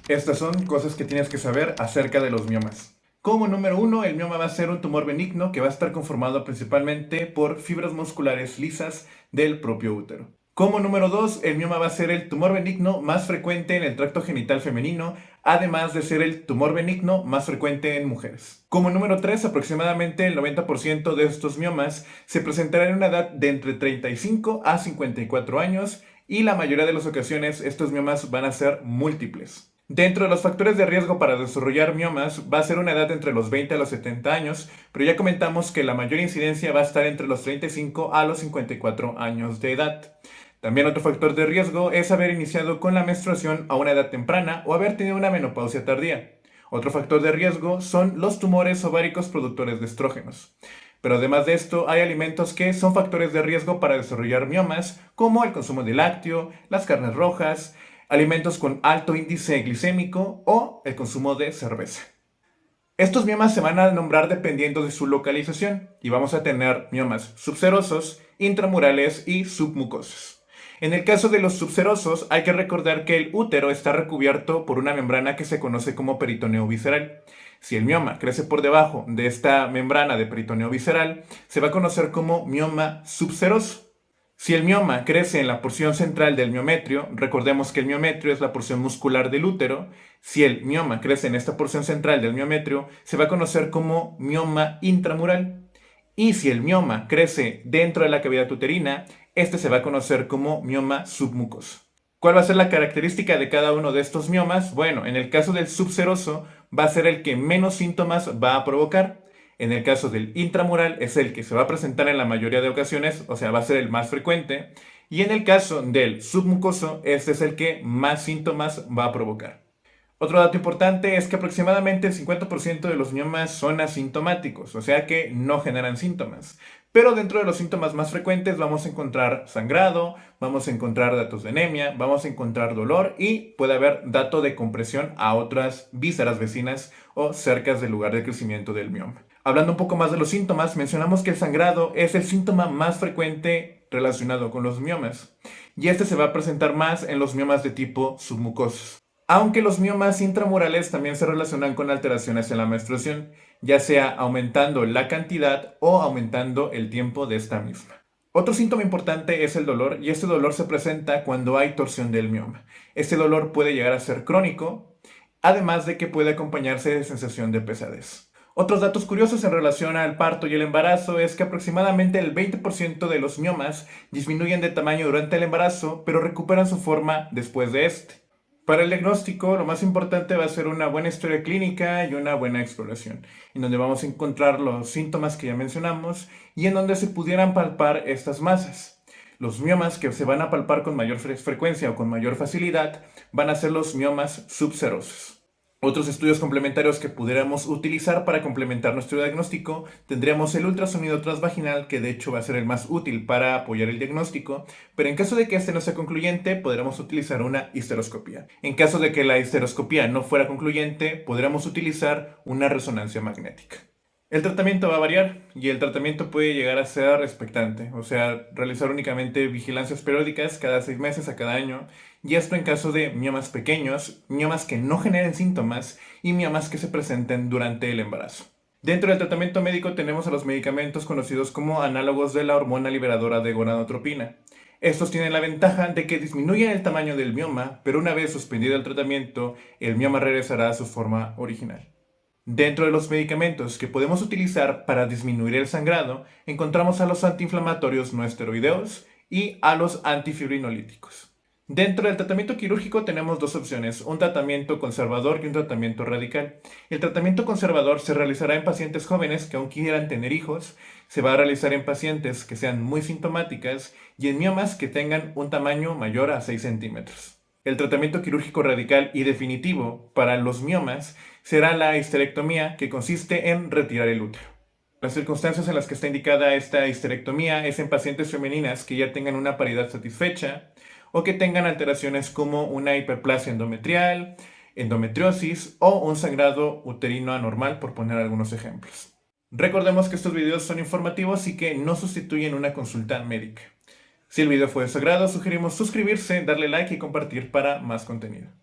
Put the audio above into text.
Estas son cosas que tienes que saber acerca de los miomas. Como número 1, el mioma va a ser un tumor benigno que va a estar conformado principalmente por fibras musculares lisas del propio útero. Como número 2, el mioma va a ser el tumor benigno más frecuente en el tracto genital femenino, además de ser el tumor benigno más frecuente en mujeres. Como número 3, aproximadamente el 90% de estos miomas se presentarán en una edad de entre 35 a 54 años y la mayoría de las ocasiones estos miomas van a ser múltiples. Dentro de los factores de riesgo para desarrollar miomas va a ser una edad entre los 20 a los 70 años, pero ya comentamos que la mayor incidencia va a estar entre los 35 a los 54 años de edad. También otro factor de riesgo es haber iniciado con la menstruación a una edad temprana o haber tenido una menopausia tardía. Otro factor de riesgo son los tumores ováricos productores de estrógenos. Pero además de esto, hay alimentos que son factores de riesgo para desarrollar miomas, como el consumo de lácteo, las carnes rojas, alimentos con alto índice glicémico o el consumo de cerveza. Estos miomas se van a nombrar dependiendo de su localización y vamos a tener miomas subserosos, intramurales y submucosos. En el caso de los subserosos, hay que recordar que el útero está recubierto por una membrana que se conoce como peritoneo visceral. Si el mioma crece por debajo de esta membrana de peritoneo visceral, se va a conocer como mioma subseroso. Si el mioma crece en la porción central del miometrio, recordemos que el miometrio es la porción muscular del útero, si el mioma crece en esta porción central del miometrio, se va a conocer como mioma intramural. Y si el mioma crece dentro de la cavidad uterina, este se va a conocer como mioma submucoso. ¿Cuál va a ser la característica de cada uno de estos miomas? Bueno, en el caso del subseroso va a ser el que menos síntomas va a provocar. En el caso del intramural es el que se va a presentar en la mayoría de ocasiones, o sea, va a ser el más frecuente. Y en el caso del submucoso, este es el que más síntomas va a provocar. Otro dato importante es que aproximadamente el 50% de los miomas son asintomáticos, o sea que no generan síntomas. Pero dentro de los síntomas más frecuentes vamos a encontrar sangrado, vamos a encontrar datos de anemia, vamos a encontrar dolor y puede haber dato de compresión a otras vísceras vecinas o cercas del lugar de crecimiento del mioma. Hablando un poco más de los síntomas, mencionamos que el sangrado es el síntoma más frecuente relacionado con los miomas y este se va a presentar más en los miomas de tipo submucosos. Aunque los miomas intramurales también se relacionan con alteraciones en la menstruación, ya sea aumentando la cantidad o aumentando el tiempo de esta misma. Otro síntoma importante es el dolor y este dolor se presenta cuando hay torsión del mioma. Este dolor puede llegar a ser crónico, además de que puede acompañarse de sensación de pesadez. Otros datos curiosos en relación al parto y el embarazo es que aproximadamente el 20% de los miomas disminuyen de tamaño durante el embarazo, pero recuperan su forma después de este. Para el diagnóstico, lo más importante va a ser una buena historia clínica y una buena exploración, en donde vamos a encontrar los síntomas que ya mencionamos y en donde se pudieran palpar estas masas. Los miomas que se van a palpar con mayor frecuencia o con mayor facilidad van a ser los miomas subserosos. Otros estudios complementarios que pudiéramos utilizar para complementar nuestro diagnóstico tendríamos el ultrasonido transvaginal, que de hecho va a ser el más útil para apoyar el diagnóstico, pero en caso de que este no sea concluyente, podríamos utilizar una histeroscopía. En caso de que la histeroscopía no fuera concluyente, podríamos utilizar una resonancia magnética. El tratamiento va a variar y el tratamiento puede llegar a ser expectante, o sea, realizar únicamente vigilancias periódicas cada 6 meses a cada año, y esto en caso de miomas pequeños, miomas que no generen síntomas y miomas que se presenten durante el embarazo. Dentro del tratamiento médico tenemos a los medicamentos conocidos como análogos de la hormona liberadora de gonadotropina. Estos tienen la ventaja de que disminuyen el tamaño del mioma, pero una vez suspendido el tratamiento, el mioma regresará a su forma original. Dentro de los medicamentos que podemos utilizar para disminuir el sangrado, encontramos a los antiinflamatorios no esteroideos y a los antifibrinolíticos. Dentro del tratamiento quirúrgico tenemos dos opciones, un tratamiento conservador y un tratamiento radical. El tratamiento conservador se realizará en pacientes jóvenes que aún quieran tener hijos, se va a realizar en pacientes que sean muy sintomáticas y en miomas que tengan un tamaño mayor a 6 centímetros. El tratamiento quirúrgico radical y definitivo para los miomas será la histerectomía, que consiste en retirar el útero. Las circunstancias en las que está indicada esta histerectomía es en pacientes femeninas que ya tengan una paridad satisfecha o que tengan alteraciones como una hiperplasia endometrial, endometriosis o un sangrado uterino anormal, por poner algunos ejemplos. Recordemos que estos videos son informativos y que no sustituyen una consulta médica. Si el video fue de su agrado, sugerimos suscribirse, darle like y compartir para más contenido.